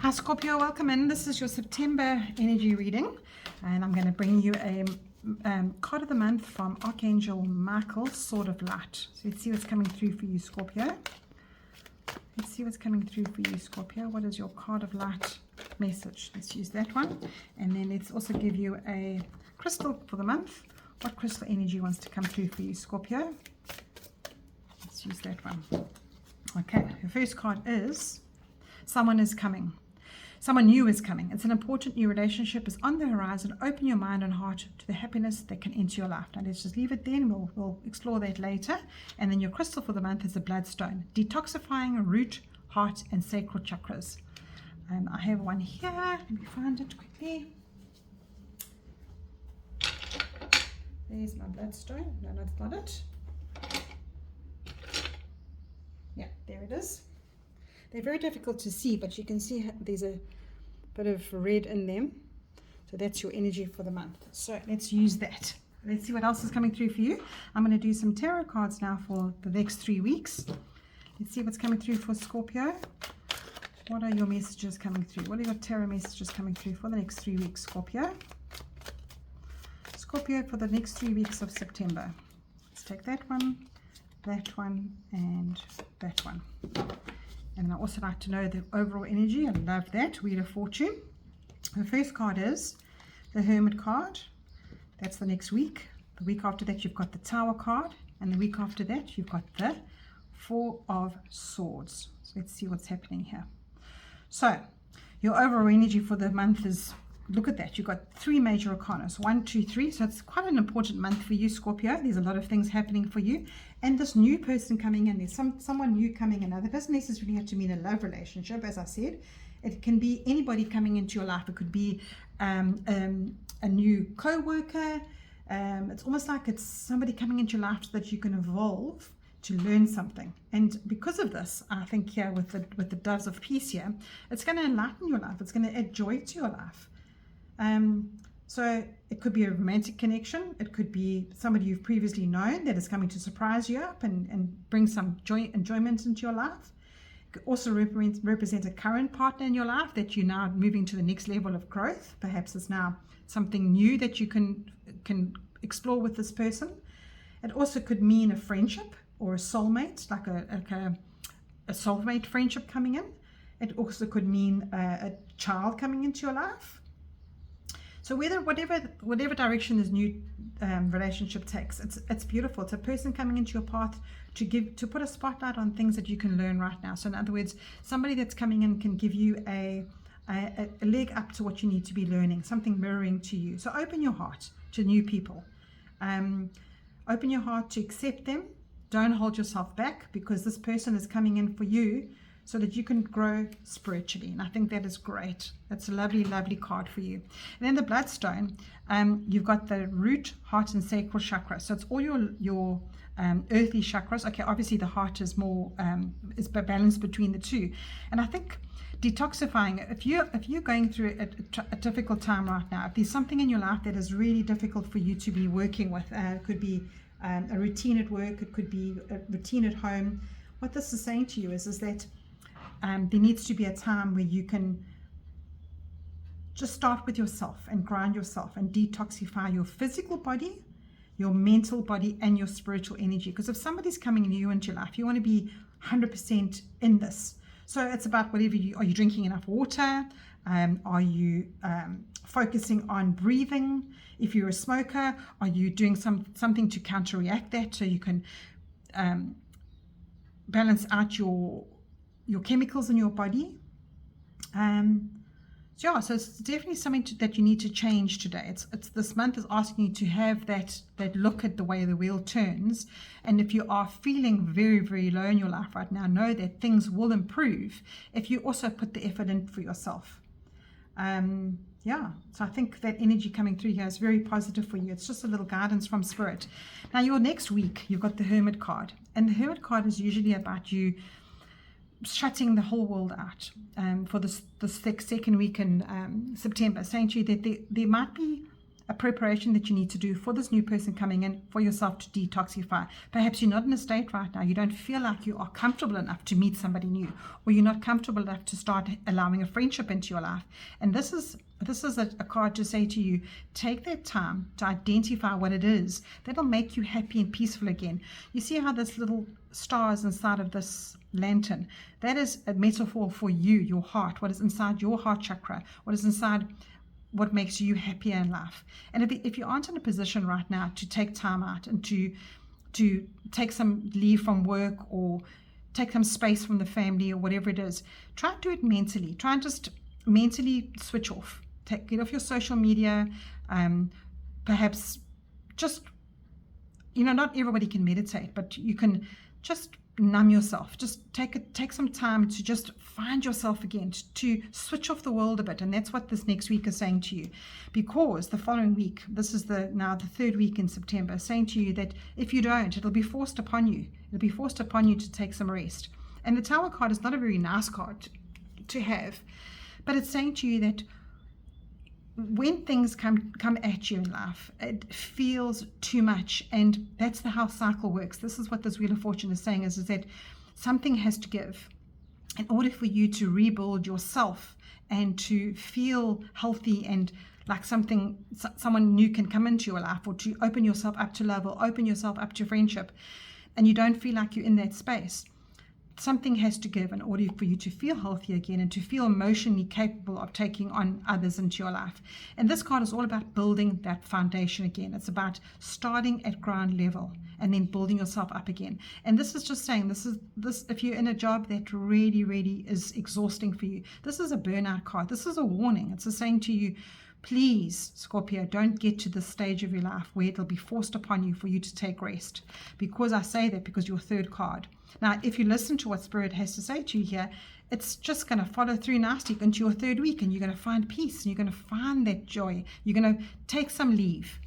Hi Scorpio, welcome in. This is your September energy reading, and I'm going to bring you a card of the month from Archangel Michael, Sword of Light. So let's see what's coming through for you, Scorpio. Let's see what's coming through for you, Scorpio. What is your card of light message? Let's use that one. And then let's also give you a crystal for the month. What crystal energy wants to come through for you, Scorpio? Let's use that one. Okay, your first card is someone is coming. Someone new is coming. It's an important new relationship is on the horizon. Open your mind and heart to the happiness that can enter your life. Now let's just leave it there and we'll explore that later. And then your crystal for the month is the bloodstone. Detoxifying root, heart, and sacral chakras. I have one here. Let me find it quickly. There's my bloodstone. No, that's not it. Yeah, there it is. They're very difficult to see, but you can see there's a bit of red in them. So that's your energy for the month. So let's use that. Let's see what else is coming through for you. I'm going to do some tarot cards now for the next 3 weeks. Let's see what's coming through for Scorpio. What are your messages coming through? What are your tarot messages coming through for the next 3 weeks, Scorpio? Scorpio for the next 3 weeks of September. Let's take that one, and that one. And I also like to know the overall energy. I love that. Wheel of Fortune. The first card is the Hermit card. That's the next week. The week after that, you've got the Tower card. And the week after that, you've got the Four of Swords. So let's see what's happening here. So your overall energy for the month is, look at that. You've got 3 major arcanas. 1, 2, 3. So it's quite an important month for you, Scorpio. There's a lot of things happening for you. And this new person coming in, there's someone new coming in. Now, that doesn't necessarily have to mean a love relationship, as I said. It can be anybody coming into your life. It could be a new co-worker. It's almost like it's somebody coming into your life so that you can evolve to learn something. And because of this, I think here with the doves of peace here, it's going to enlighten your life. It's going to add joy to your life. So it could be a romantic connection. It could be somebody you've previously known that is coming to surprise you up and bring some enjoyment into your life. It could also represent a current partner in your life that you're now moving to the next level of growth. Perhaps it's now something new that you can explore with this person. It also could mean a friendship or a soulmate, like a soulmate friendship coming in. It also could mean a child coming into your life. So whatever direction this new relationship takes, it's beautiful. It's a person coming into your path to put a spotlight on things that you can learn right now. So in other words, somebody that's coming in can give you a leg up to what you need to be learning, something mirroring to you. So open your heart to new people. Open your heart to accept them. Don't hold yourself back, because this person is coming in for you so that you can grow spiritually. And I think that is great. That's a lovely, lovely card for you. And then the bloodstone, you've got the root, heart, and sacral chakra. So it's all your earthly chakras. Okay, obviously the heart is more is balanced between the two. And I think detoxifying, if you're going through a difficult time right now, if there's something in your life that is really difficult for you to be working with, it could be a routine at work, it could be a routine at home. What this is saying to you is that there needs to be a time where you can just start with yourself and ground yourself and detoxify your physical body, your mental body, and your spiritual energy. Because if somebody's coming new into your life, you want to be 100% in this. So it's about whatever are you drinking enough water? Are you focusing on breathing? If you're a smoker, are you doing something to counteract that so you can balance out your chemicals in your body? So it's definitely something that you need to change today. It's this month is asking you to have that look at the way the wheel turns. And if you are feeling very, very low in your life right now, know that things will improve if you also put the effort in for yourself. So I think that energy coming through here is very positive for you. It's just a little guidance from Spirit. Now, your next week, you've got the Hermit card. And the Hermit card is usually about you shutting the whole world out for this second week in September, saying to you that there might be a preparation that you need to do for this new person coming in, for yourself to detoxify. Perhaps you're not in a state right now, you don't feel like you are comfortable enough to meet somebody new, or you're not comfortable enough to start allowing a friendship into your life. And this is a card to say to you, take that time to identify what it is that'll make you happy and peaceful again. You see how this little star is inside of this lantern? That is a metaphor for you, your heart, what is inside your heart chakra, what is inside what makes you happier in life. And if you aren't in a position right now to take time out and to take some leave from work, or take some space from the family, or whatever it is, try and do it mentally. Try and just mentally switch off. Get off your social media. Perhaps just, not everybody can meditate, but you can just numb yourself. Just take some time to just find yourself again, to switch off the world a bit. And that's what this next week is saying to you, because the following week, this is now the third week in September, saying to you that if you don't, it'll be forced upon you. It'll be forced upon you to take some rest. And the Tower card is not a very nice card to have, but it's saying to you that when things come at you in life, it feels too much, and that's how cycle works. This is what this Wheel of Fortune is saying, is that something has to give in order for you to rebuild yourself and to feel healthy, and like someone new can come into your life, or to open yourself up to love, or open yourself up to friendship, and you don't feel like you're in that space. Something has to give in order for you to feel healthy again, and to feel emotionally capable of taking on others into your life. And this card is all about building that foundation again. It's about starting at ground level and then building yourself up again. And this is just saying, this if you're in a job that really, really is exhausting for you, this is a burnout card. This is a warning. It's a saying to you, please, Scorpio, don't get to this stage of your life where it'll be forced upon you for you to take rest. Because I say that because your third card. Now, if you listen to what Spirit has to say to you here, it's just going to follow through nicely into your third week, and you're going to find peace, and you're going to find that joy. You're going to take some leave.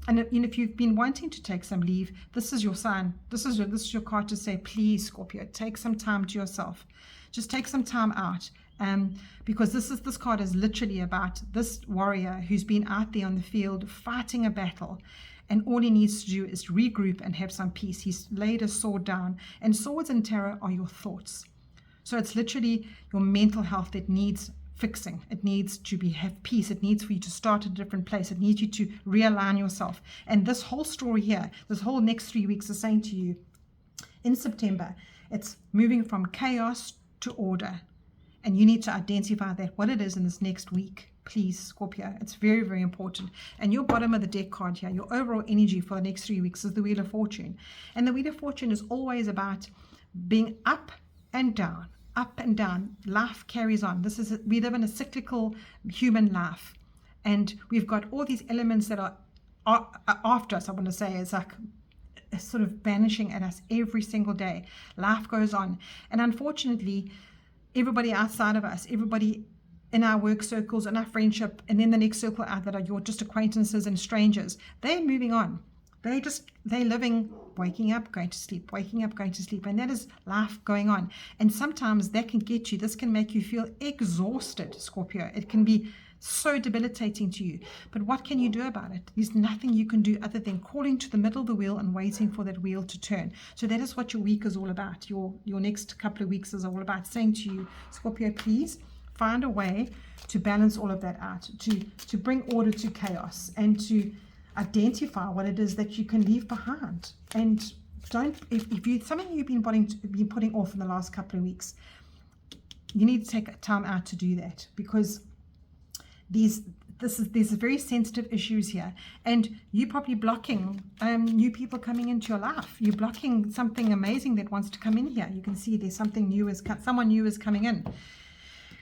And if you've been wanting to take some leave, this is your sign. This is your card to say, please, Scorpio, take some time to yourself. Just take some time out. Because this card is literally about this warrior who's been out there on the field fighting a battle, and all he needs to do is regroup and have some peace. He's laid his sword down, and swords in tarot are your thoughts. So it's literally your mental health that needs fixing. It needs to have peace. It needs for you to start at a different place. It needs you to realign yourself. And this whole story here, this whole next 3 weeks is saying to you, in September, it's moving from chaos to order. And you need to identify what it is in this next week. Please, Scorpio, it's very, very important. And your bottom of the deck card here, your overall energy for the next 3 weeks, is the Wheel of Fortune. And the Wheel of Fortune is always about being up and down, up and down. Life carries on. We live in a cyclical human life. And we've got all these elements that are after us, I want to say. It's like sort of vanishing at us every single day. Life goes on. And unfortunately, everybody outside of us, everybody in our work circles, in our friendship, and then the next circle out that are your just acquaintances and strangers, they're moving on. They're living, waking up, going to sleep, waking up, going to sleep, and that is life going on. And sometimes that can get you, this can make you feel exhausted, Scorpio. It can be so debilitating to you. But what can you do about it? There's nothing you can do other than crawling to the middle of the wheel and waiting for that wheel to turn. So that is what your week is all about. Your next couple of weeks is all about, saying to you, Scorpio, please find a way to balance all of that out, to bring order to chaos, and to identify what it is that you can leave behind. And if you something you've been putting off in the last couple of weeks, you need to take time out to do that, because there's very sensitive issues here, and you're probably blocking new people coming into your life. You're blocking something amazing that wants to come in here. You can see there's someone new is coming in.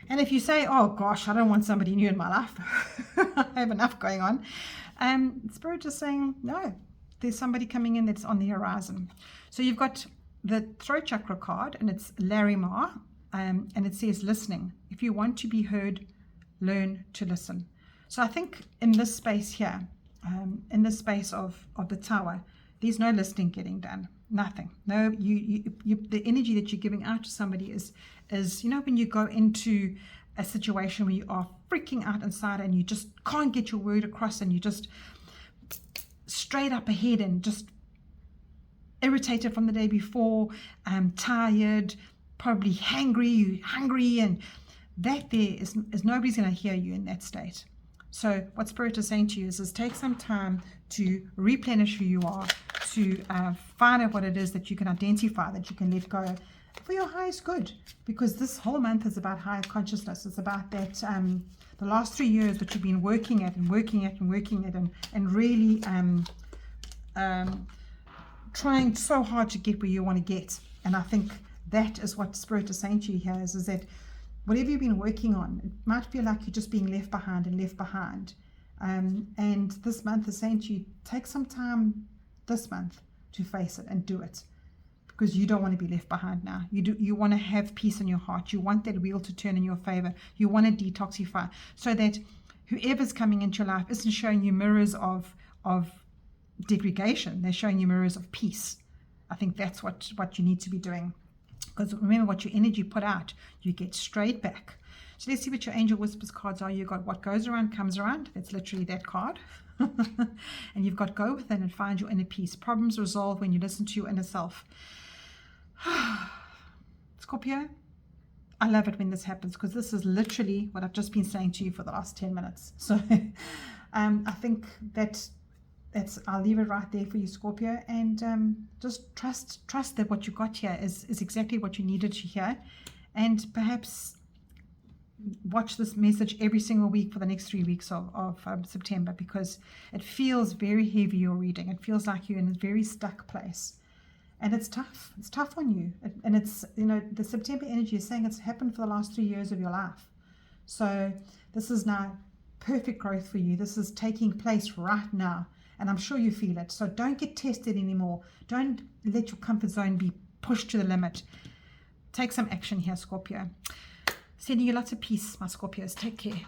And if you say, oh gosh, I don't want somebody new in my life, I have enough going on, Spirit is saying, no, there's somebody coming in that's on the horizon. So you've got the throat chakra card, and it's Larimar, and it says listening. If you want to be heard, learn to listen. So I think in this space here, in this space of the Tower, there's no listening getting done. Nothing. No, the energy that you're giving out to somebody is when you go into a situation where you are freaking out inside and you just can't get your word across, and you just straight up ahead and just irritated from the day before, tired, probably hungry, and that there is nobody's going to hear you in that state. So what Spirit is saying to you is take some time to replenish who you are, to find out what it is that you can identify, that you can let go for your highest good, because this whole month is about higher consciousness. It's about that the last 3 years that you've been working at and really trying so hard to get where you want to get. And I think that is what Spirit is saying to you here, is that whatever you've been working on, it might feel like you're just being left behind. And this month is saying to you, take some time this month to face it and do it, because you don't want to be left behind now. You want to have peace in your heart. You want that wheel to turn in your favor. You want to detoxify, so that whoever's coming into your life isn't showing you mirrors of degradation. They're showing you mirrors of peace. I think that's what you need to be doing, because remember, what your energy put out, you get straight back. So let's see what your angel whispers cards are. You've got what goes around comes around. That's literally that card. And you've got go within and find your inner peace. Problems resolve when you listen to your inner self. Scorpio, I love it when this happens, because this is literally what I've just been saying to you for the last 10 minutes. So I think that's I'll leave it right there for you, Scorpio, and just trust that what you got here is exactly what you needed to hear. And perhaps watch this message every single week for the next 3 weeks of September, because it feels very heavy, your reading. It feels like you're in a very stuck place, and it's tough. It's tough on you. And it's, the September energy is saying it's happened for the last 3 years of your life. So this is now perfect growth for you. This is taking place right now, and I'm sure you feel it. So don't get tested anymore. Don't let your comfort zone be pushed to the limit. Take some action here, Scorpio. Sending you lots of peace, my Scorpios. Take care.